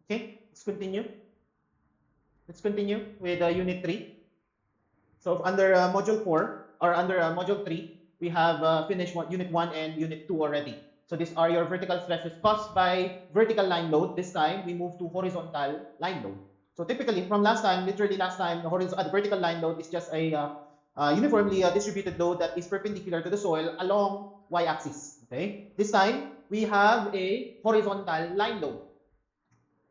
Okay, let's continue. Let's continue with Unit 3. So under Module 4, or under Module 3, we have finished Unit 1 and Unit 2 already. So these are your vertical stresses caused by vertical line load. This time, we move to horizontal line load. So typically, from last time, literally last time, the vertical line load is just a uniformly distributed load that is perpendicular to the soil along y-axis. Okay. This time, we have a horizontal line load.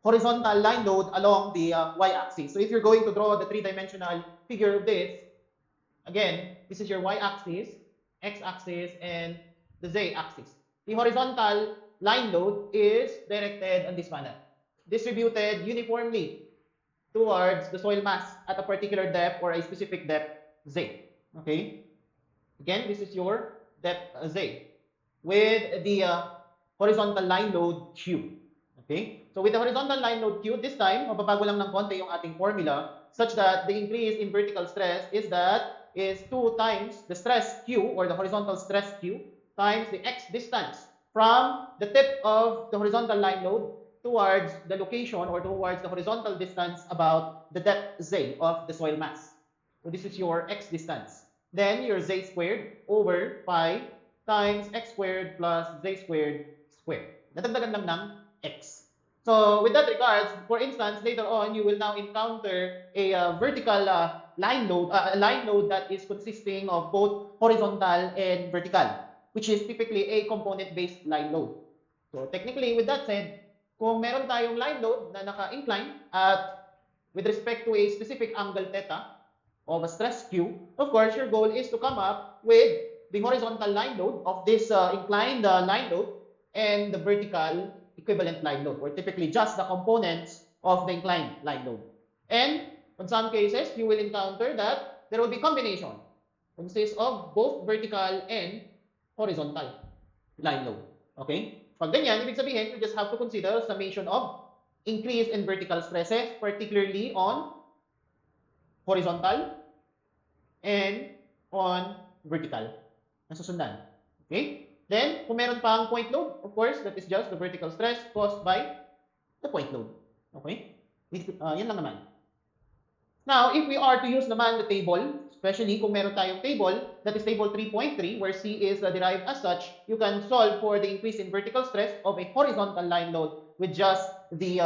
Horizontal line load along the y-axis. So if you're going to draw the three-dimensional figure of this, again, this is your y-axis, x-axis, and the z-axis. The horizontal line load is directed in this manner, distributed uniformly towards the soil mass at a particular depth or a specific depth z. Okay? Again, this is your depth z with the horizontal line load q. Okay? So with the horizontal line load q, this time, mababago lang ng konti yung ating formula such that the increase in vertical stress is 2 times the stress q or the horizontal stress q times the x distance from the tip of the horizontal line load towards the location or towards the horizontal distance about the depth z of the soil mass. So this is your x distance. Then your z squared over pi times x squared plus z squared squared. Nadagdagan lang ng x. So with that regards, for instance, later on, you will now encounter a vertical line load that is consisting of both horizontal and vertical, which is typically a component-based line load. So technically, with that said, kung meron tayong line load na naka-incline at with respect to a specific angle theta of a stress Q, of course, your goal is to come up with the horizontal line load of this inclined line load and the vertical equivalent line load, or typically just the components of the inclined line load. And in some cases, you will encounter that there will be combination consists of both vertical and horizontal line load. Okay? Pag ganyan, ibig sabihin, you just have to consider summation of increase in vertical stresses, particularly on horizontal and on vertical na susundan. Okay? Then, kung meron pang point load, of course, that is just the vertical stress caused by the point load. Okay? Yan lang naman. Now, if we are to use naman the table, especially kung meron tayong table, that is table 3.3, where C is derived as such, you can solve for the increase in vertical stress of a horizontal line load with just the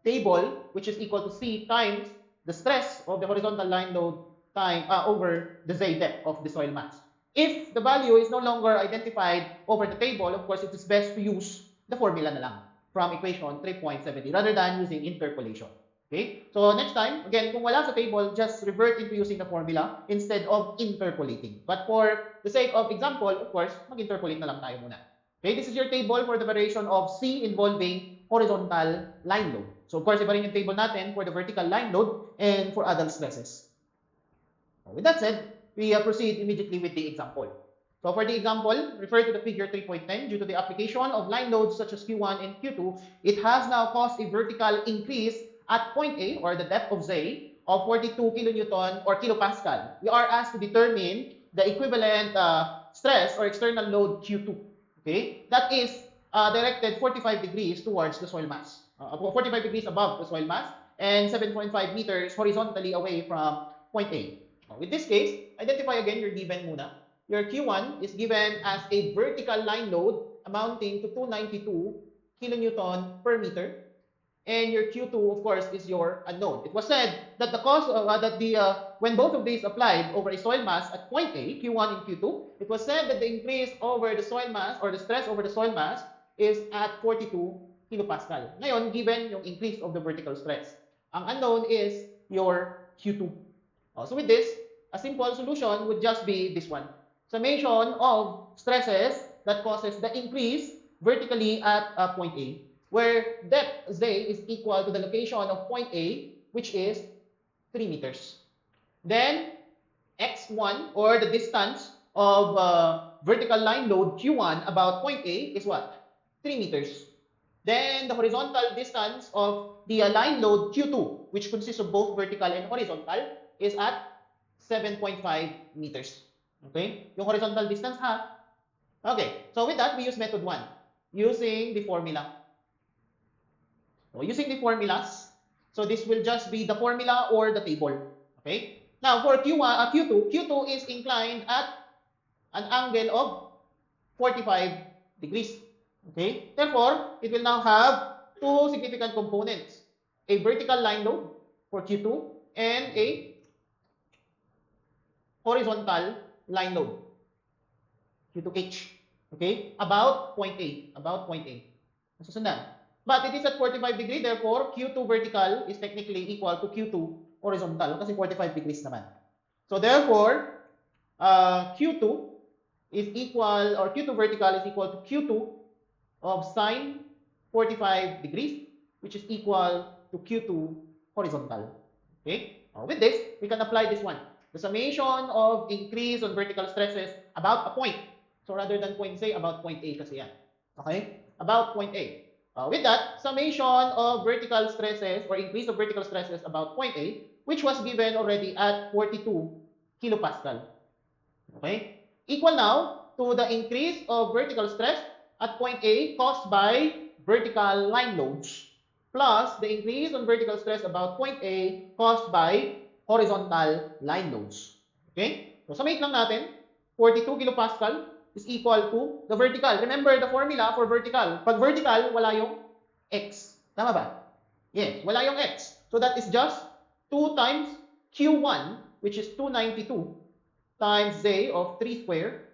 table, which is equal to C times the stress of the horizontal line load time over the Z depth of the soil mass. If the value is no longer identified over the table, of course, it is best to use the formula na lang from equation 3.70 rather than using interpolation. Okay? So next time, again, kung wala sa table, just revert into using the formula instead of interpolating. But for the sake of example, of course, mag-interpolate na lang tayo muna. Okay, this is your table for the variation of C involving horizontal line load. So of course, iba rin yung table natin for the vertical line load and for other stresses. With that said, we proceed immediately with the example. So for the example, refer to the figure 3.10. Due to the application of line loads such as Q1 and Q2, it has now caused a vertical increase at point A, or the depth of Z, of 42 kilonewton or kilopascal. We are asked to determine the equivalent stress or external load Q2. Okay, that is directed 45 degrees towards the soil mass, 45 degrees above the soil mass, and 7.5 meters horizontally away from point A. With this case, identify again your given muna. Your Q1 is given as a vertical line load amounting to 292 kilonewton per meter. And your Q2, of course, is your unknown. It was said that the cause of when both of these applied over a soil mass at point A, Q1 and Q2, it was said that the increase over the soil mass or the stress over the soil mass is at 42 kilopascal. Ngayon, given yung increase of the vertical stress, ang unknown is your Q2. So with this, a simple solution would just be this one. Summation of stresses that causes the increase vertically at point A, where depth Z is equal to the location of point A, which is 3 meters. Then x1, or the distance of vertical line load Q1 about point A is what? 3 meters. Then the horizontal distance of the line load Q2, which consists of both vertical and horizontal, is at 7.5 meters. Okay? Yung horizontal distance, ha? Okay. So with that, we use method 1, using the formula. So using the formulas, so this will just be the formula or the table. Okay? Now for Q1, Q2 is inclined at an angle of 45 degrees. Okay? Therefore, it will now have two significant components. A vertical line load for Q2 and a horizontal line load, Q2H. Okay? About point A. About point A. Nasusundan. But it is at 45 degree, therefore, Q2 vertical is technically equal to Q2 horizontal kasi 45 degrees naman. So therefore, Q2 is equal, or Q2 vertical is equal to Q2 of sine 45 degrees, which is equal to Q2 horizontal. Okay? With this, we can apply this one. The summation of increase on vertical stresses about a point. So rather than point say, about point A kasi yan. Okay? About point A. With that, summation of vertical stresses or increase of vertical stresses about point A, which was given already at 42 kilopascal. Okay? Equal now to the increase of vertical stress at point A caused by vertical line loads plus the increase on vertical stress about point A caused by horizontal line loads. Okay? So summate lang natin. 42 kilopascal is equal to the vertical. Remember the formula for vertical. Pag vertical, wala yung x. Tama ba? Yes, wala yung x. So that is just 2 times Q1, which is 292, times z of 3 square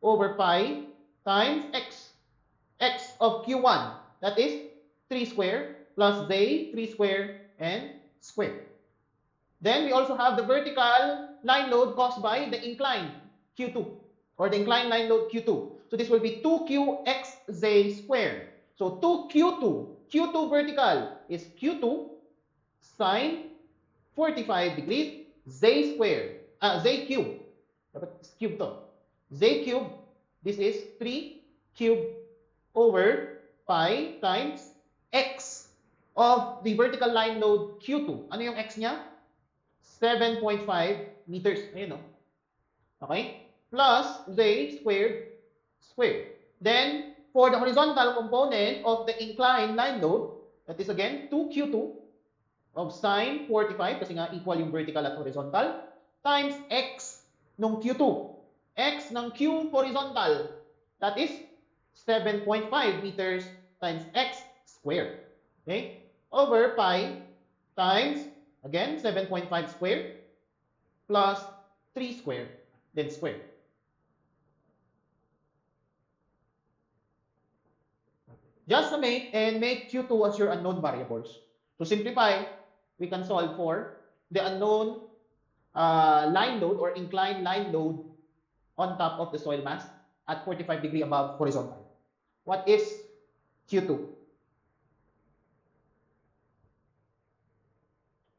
over pi times x. X of Q1, that is 3 square plus z 3 square and square. Then we also have the vertical line load caused by the incline Q2 or the inclined line load Q2. So this will be 2qxz squared. So 2q2, Q2 vertical is Q2 sine 45 degrees z squared, z cube. Dapat cube to. Z cube, this is 3 cube over pi times x of the vertical line load Q2. Ano yung x niya? 7.5 meters. Ayun, no? Okay? Plus z squared squared. Then, for the horizontal component of the inclined line load, that is again 2q2 of sine 45 kasi nga equal yung vertical at horizontal times x nung Q2. X ng Q horizontal, that is 7.5 meters times x squared. Okay? Over pi times, again, 7.5 squared plus 3 squared, then squared. Just summate and make Q2 as your unknown variables. To simplify, we can solve for the unknown line load or inclined line load on top of the soil mass at 45 degree above horizontal. What is Q2?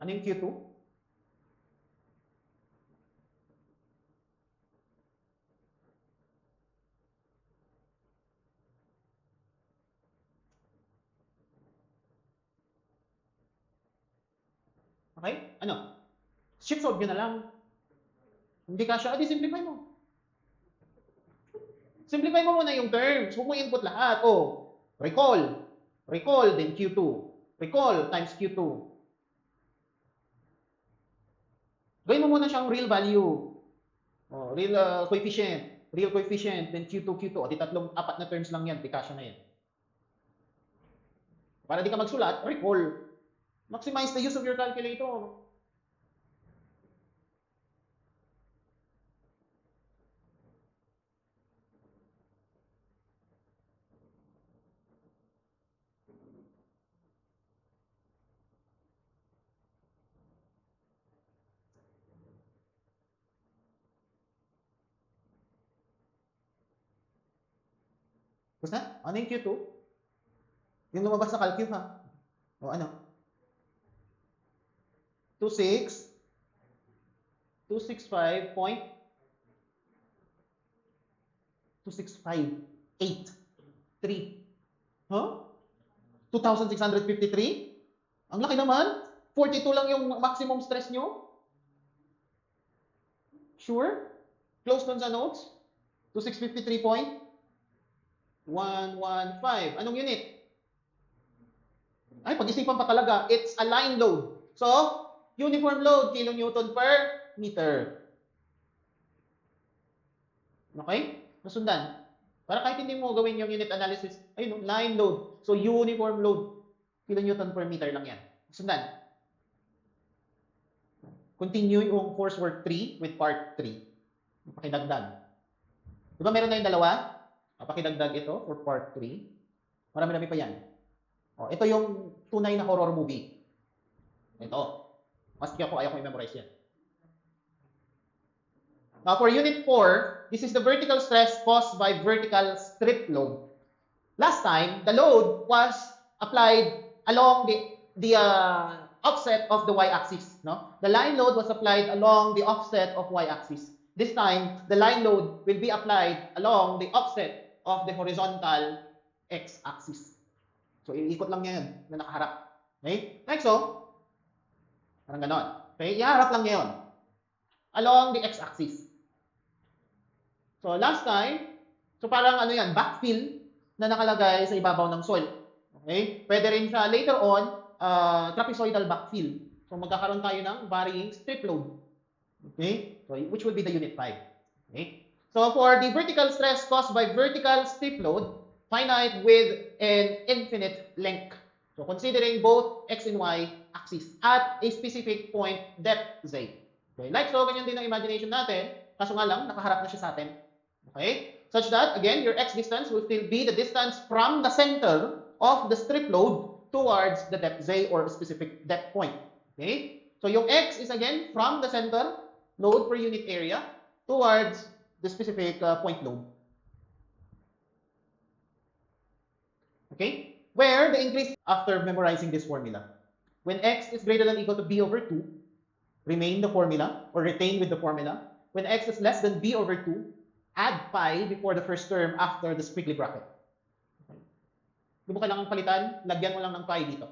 Ano yung Q2? Okay? Ano? Shift solve nyo na lang. Hindi ka siya, adi simplify mo. Simplify mo muna yung terms. Huwag mo input lahat. Oh, recall. Recall, then Q2. Recall times Q2. Gawin mo muna siyang real value. Oh, real coefficient. Real coefficient, then Q2, Q2. O, di tatlong, apat na terms lang yan. Di kasya na yan. Para di ka magsulat, recall. Maximize the use of your calculator. Basta, ano yung Q2? Yung lumabas sa calcul, ha? O ano? 26, 265.2658.3. Huh? 2,653? Ang laki naman. 42 lang yung maximum stress nyo? Sure? Close dun sa notes? 2653.115. Anong unit? Ay, pag-isipan pa talaga, it's a line load. So, uniform load, kilonewton per meter. Okay? Nasundan. Para kahit hindi mo gawin yung unit analysis, ayun, line load. So, uniform load, kilonewton per meter lang yan. Nasundan. Continue yung force work 3 with part 3. Pakidagdag. Di ba meron na yung dalawa? Pakidagdag ito for part 3. Marami-rami pa yan. O, ito yung tunay na horror movie. Ito. Maski ako, ayaw ko i-memorize yan. Now, for unit 4, this is the vertical stress caused by vertical strip load. Last time, the load was applied along the offset of the y-axis. No? The line load was applied along the offset of y-axis. This time, the line load will be applied along the offset of the horizontal x-axis. So, iikot lang niya yun na nakaharap. Okay? Next, so, parang ganon. Okay? Iharap lang niya yun along the x-axis. So, last time, so parang ano yan, backfill na nakalagay sa ibabaw ng soil. Okay? Pwede rin siya later on, trapezoidal backfill. So, magkakaroon tayo ng varying strip load. Okay? So, which will be the unit 5. Okay? So, for the vertical stress caused by vertical strip load, finite with an infinite length. So, considering both x and y axis at a specific point depth z. Okay? Like so, ganyan din ang imagination natin. Kaso nga lang, nakaharap na siya sa atin. Okay? Such that, again, your x distance will still be the distance from the center of the strip load towards the depth z or specific depth point. Okay? So, yung x is again from the center load per unit area towards the specific point load. Okay? Where the increase after memorizing this formula. When x is greater than or equal to b over 2, remain the formula or retain with the formula. When x is less than b over 2, add pi before the first term after the squiggly bracket. Okay. Di mo kailangang palitan, lagyan mo lang ng pi dito.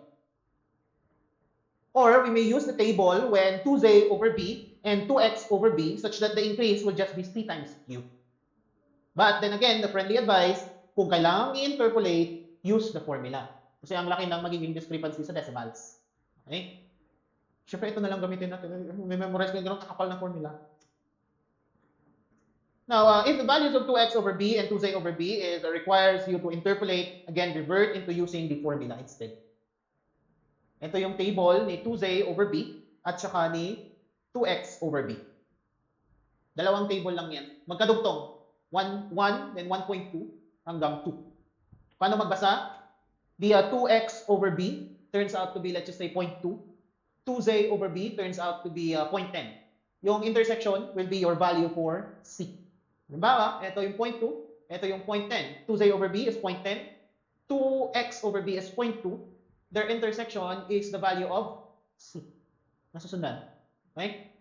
Or we may use the table when 2z over b and 2x over b such that the increase will just be c times q. But then again, the friendly advice, kung kailangang i-interpolate, use the formula. Kasi ang laki ng magiging discrepancy sa decimals. Okay? Siyempre, ito na lang gamitin natin. May memorize ko yung ganun kakapal na formula. Now, if the values of 2x over b and 2z over b requires you to interpolate, again, revert into using the formula instead. Ito yung table ni 2z over b at saka ni 2x over b. Dalawang table lang yan. Magkadugtong. 1, then 1.2 hanggang 2. Paano magbasa? The 2x over b turns out to be, let's just say, 0.2. 2z over b turns out to be 0.10. Yung intersection will be your value for c. Halimbawa, ito yung 0.2, ito yung 0.10. 2z over b is 0.10, 2x over b is 0.2. Their intersection is the value of c. Nasusundan. Okay?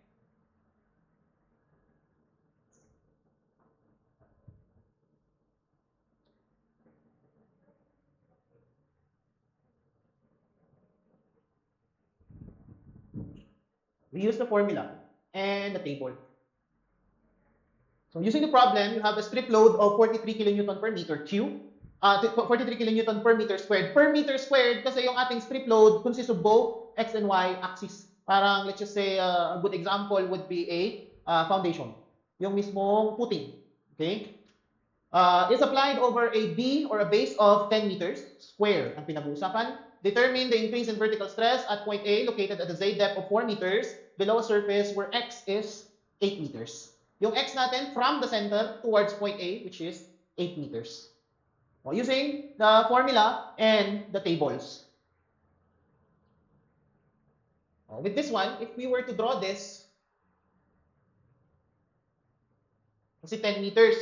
We use the formula and the table. So using the problem, you have a strip load of 43 kilonewton per meter cube. 43 kilonewton per meter squared. Per meter squared kasi yung ating strip load consists of both x and y axis. Parang let's just say a good example would be a foundation. Yung mismong footing. Okay? Is applied over a B or a base of 10 meters square ang pinag-uusapan. Determine the increase in vertical stress at point A located at a z depth of 4 meters below a surface where x is 8 meters. Yung x natin from the center towards point A, which is 8 meters. Using the formula and the tables. With this one, if we were to draw this, kasi 10 meters,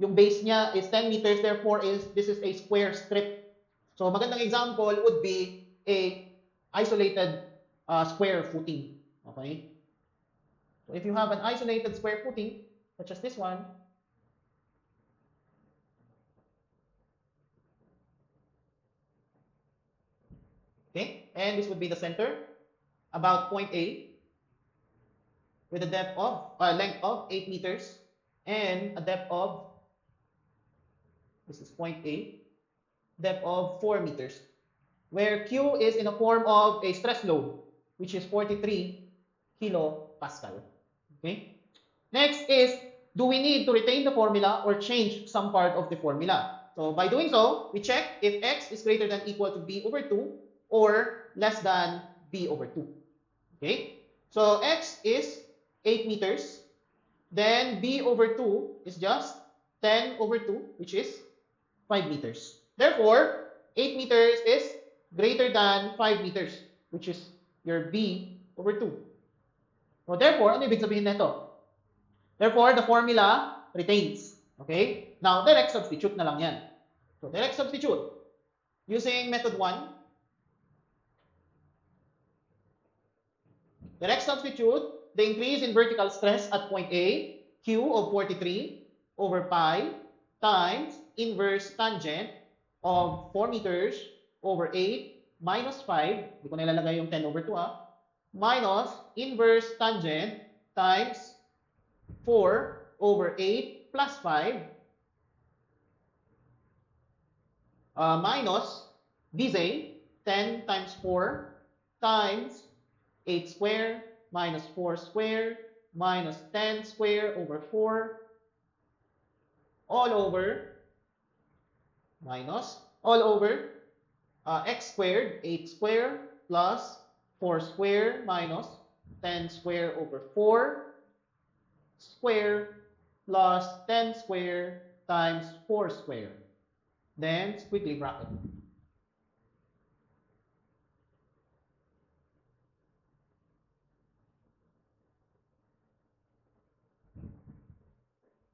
yung base niya is 10 meters, therefore this is a square strip. So magandang example would be a isolated square footing. Okay? So if you have an isolated square footing, such as this one, okay, and this would be the center, about point A, with a depth of, length of 8 meters, and a depth of, this is point A, depth of 4 meters. where Q is in the form of a stress load, which is 43 kilopascal. Okay? Next is, do we need to retain the formula or change some part of the formula? So by doing so, we check if x is greater than equal to b over 2 or less than b over 2. Okay? So x is 8 meters. Then b over 2 is just 10 over 2, which is 5 meters. Therefore, 8 meters is greater than 5 meters, which is your b over 2. So therefore, ano ibig sabihin nito? Therefore, the formula retains. Okay? Now, direct substitute na lang yan. So, direct substitute. Using method 1, direct substitute, the increase in vertical stress at point A, Q of 43 over pi times inverse tangent of 4 meters over 8 minus 5, hindi ko na ilalagay yung 10 over 2 minus inverse tangent times 4 over 8 plus 5 minus Bz, 10 times 4 times 8 square minus 4 square minus 10 square over 4 all over minus all over x squared, 8 square plus 4 square minus 10 square over 4 square plus 10 square times 4 square. Then squiggly bracket.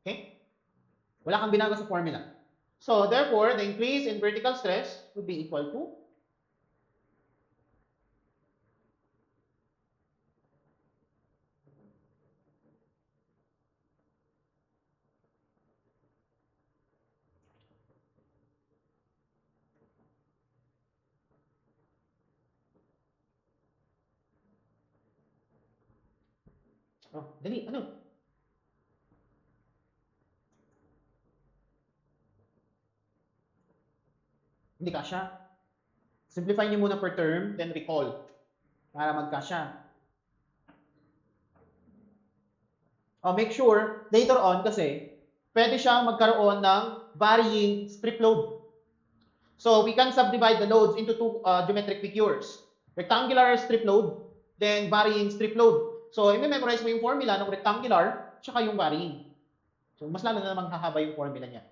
Okay? Wala kang binago sa formula. So, therefore, the increase in vertical stress would be equal to dali, ano? Hindi kasya. Simplify niyo muna per term, then recall para magkasya. Make sure later on kasi pwede siyang magkaroon ng varying strip load. So we can subdivide the loads into two geometric figures. Rectangular strip load, then varying strip load. So i-memorize mo yung formula ng rectangular tsaka yung varying. So mas lalo na namang hahaba yung formula niya.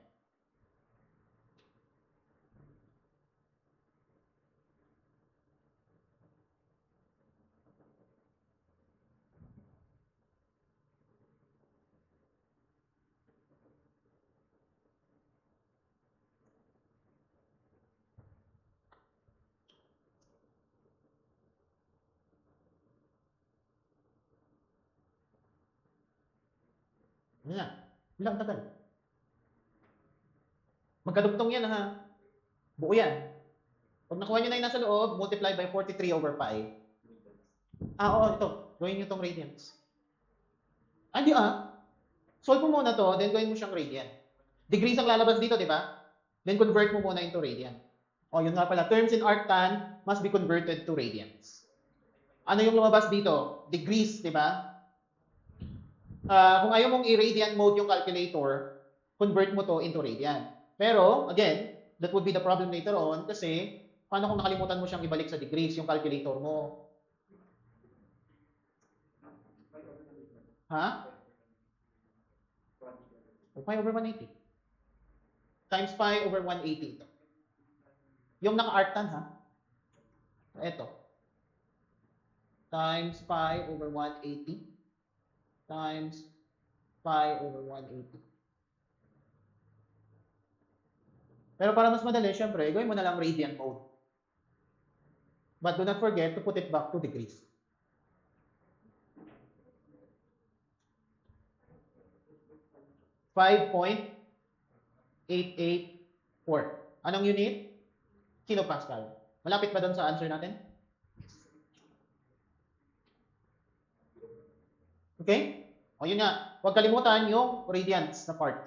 Ano na? Ilang tagal? Magkadugtong yan ha. Buo yan. Pag nakuha nyo na yung nasa loob, multiply by 43 over pi. Oo, ito. Gawin nyo tong radians. Hindi Solve mo muna to, then gawin mo siyang radian. Degrees ang lalabas dito, di ba? Then convert mo muna into radian. Yun nga pala. Terms in arctan must be converted to radians. Ano yung lumabas dito? Degrees, di ba? Kung ayaw mong i-radian mode yung calculator, convert mo to into radian. Pero, again, that would be the problem later on kasi paano kung nakalimutan mo siyang ibalik sa degrees yung calculator mo? Ha? Pi over 180. Times pi over 180 ito. Yung naka-arctan ha? Ito. Times pi over 180 times pi over 180. Pero para mas madali, syempre, gawin mo na lang radian mode. But do not forget to put it back to degrees. .884. Anong unit? Kilopascal. Malapit ba doon sa answer natin? Okay? Yun nga. Huwag kalimutan yung radians na part.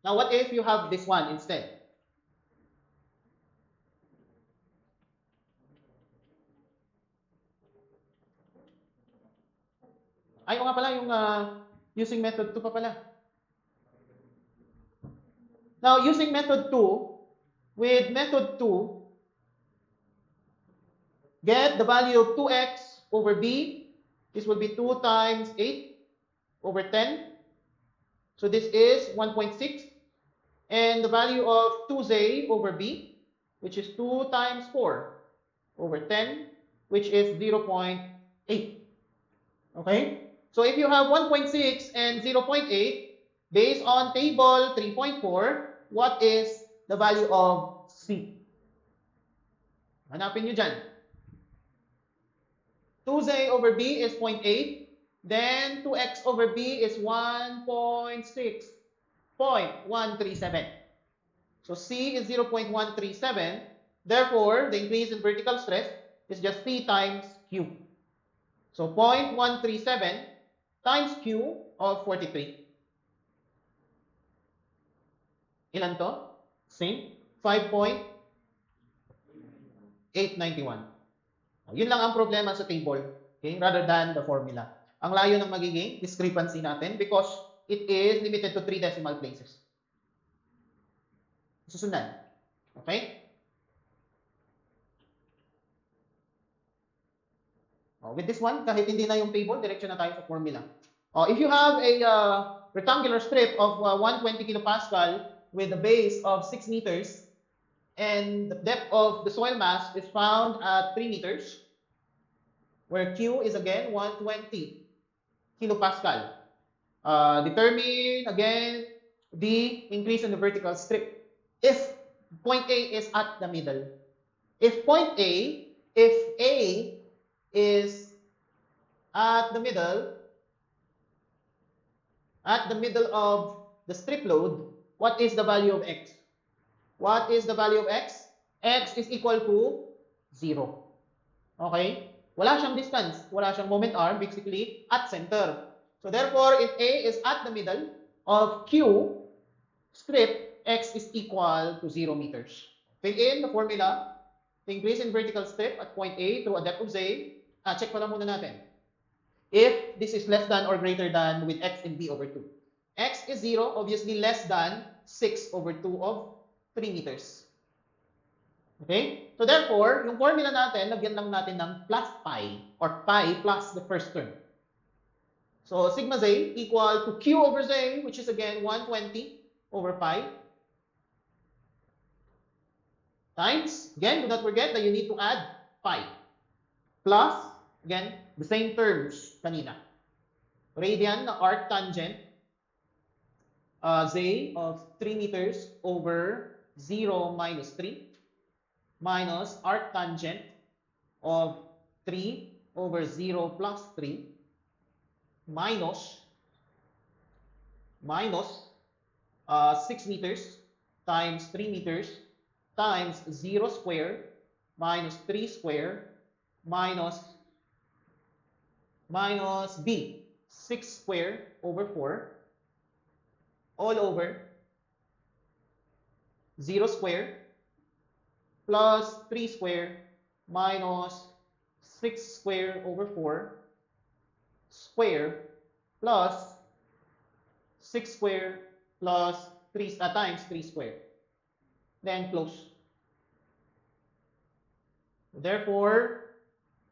Now, what if you have this one instead? Ay, o nga pala, yung using method 2 pa pala. Now, using method 2, with method 2, get the value of 2x over b. This will be 2 times 8 over 10. So this is 1.6. And the value of 2z over b, which is 2 times 4 over 10, which is 0.8. Okay? So if you have 1.6 and 0.8, based on table 3.4, what is the value of C? Hanapin nyo dyan. 2z over b is 0.8. Then 2x over b is 1.6. 0.137. So C is 0.137. Therefore, the increase in vertical stress is just C times Q. So 0.137 times Q of 43. Ilan to? Same. 5.891. Yun lang ang problema sa table, okay, rather than the formula. Ang layo ng magiging discrepancy natin because it is limited to 3 decimal places. Susundan. Okay? With this one, kahit hindi na yung table, diretso na tayo sa formula. If you have a rectangular strip of 120 kilopascal with a base of 6 meters and the depth of the soil mass is found at 3 meters, where Q is again 120 kilopascal. Determine again the increase in the vertical strip. If point A is at the middle. If A is at the middle of the strip load, what is the value of X? What is the value of X? X is equal to 0. Okay? Wala siyang distance. Wala siyang moment arm, basically, at center. So therefore, if A is at the middle of Q strip, X is equal to 0 meters. Fill in the formula. The increase in vertical strip at point A through a depth of Z. Check pala muna natin. If this is less than or greater than with X and B over 2. X is 0, obviously less than 6 over 2 of 3 meters. Okay? So therefore, yung formula natin, lagyan lang natin ng plus pi or pi plus the first term. So sigma z equal to Q over z, which is again 120 over pi times, again, do not forget that you need to add pi plus, again, the same terms kanina. Radian na arc tangent z of 3 meters over 0 minus 3 minus arc tangent of 3 over 0 plus 3 minus 6 meters times 3 meters times 0 square minus 3 square minus b 6 square over 4 all over 0 square plus 3 square minus 6 square over 4 square plus 6 square plus 3 times 3 square. Then close. Therefore,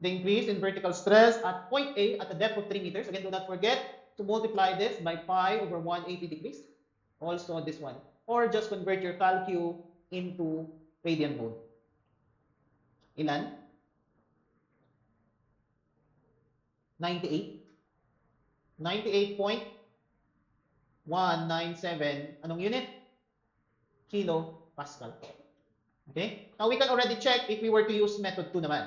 the increase in vertical stress at point A at a depth of 3 meters, again, do not forget to multiply this by pi over 180 degrees. Also this one. Or just convert your calcu into radian mode. Ilan? 98. 98.197. Anong unit? Kilo Pascal. Okay? Now, we can already check if we were to use method 2 naman.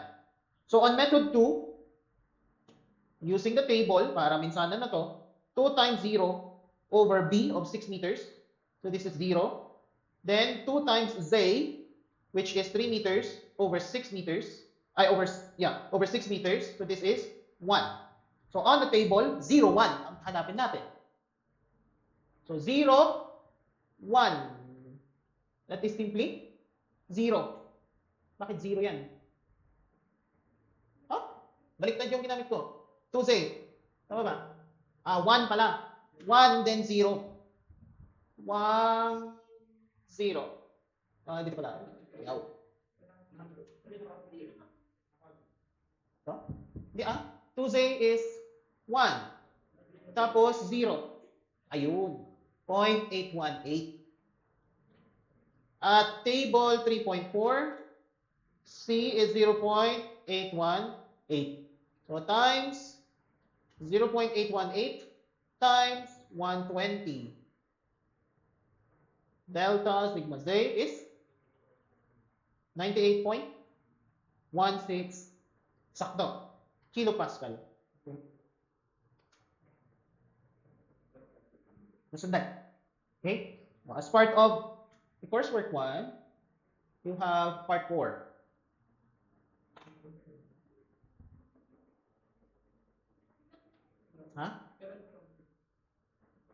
So, on method 2, using the table, para minsanan na to, 2 times 0 over b of 6 meters. So, this is 0. Then, 2 times z, which is 3 meters over 6 meters. Over 6 meters. So, this is 1. So, on the table, 0, 1 ang hanapin natin. So, 0, 1. That is simply 0. Bakit 0 yan? Oh, baliktad yung ginamit ko. 2Z. Tama ba? 1 pala. 1 then 0. 1, 0. Dito pala. Yaw. Ito? Hindi 2Z is 1. Tapos 0. Ayun. 0.818. At table 3.4, C is 0.818. So times 0.818 times 120. Delta sigma Z is 98.16 sakto. Kilopascal. Okay. Nasundan. Okay? As part of the coursework 1, you have part 4. Ha?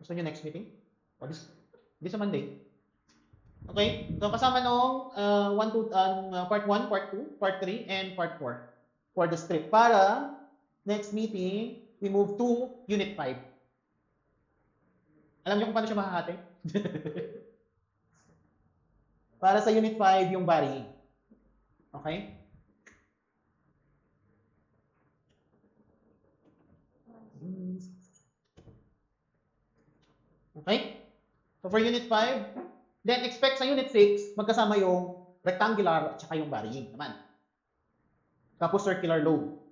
Gusto nyo next meeting? O, this sa Monday. Okay? So, kasama nung part 1, part 2, part 3, and part 4 for the script. Para next meeting, we move to Unit 5. Alam niyo kung paano siya mahahati? Para sa Unit 5, yung varying. Okay? Okay? So, for Unit 5, then expect sa Unit 6, magkasama yung rectangular at saka yung varying naman. Tapos circular lobe.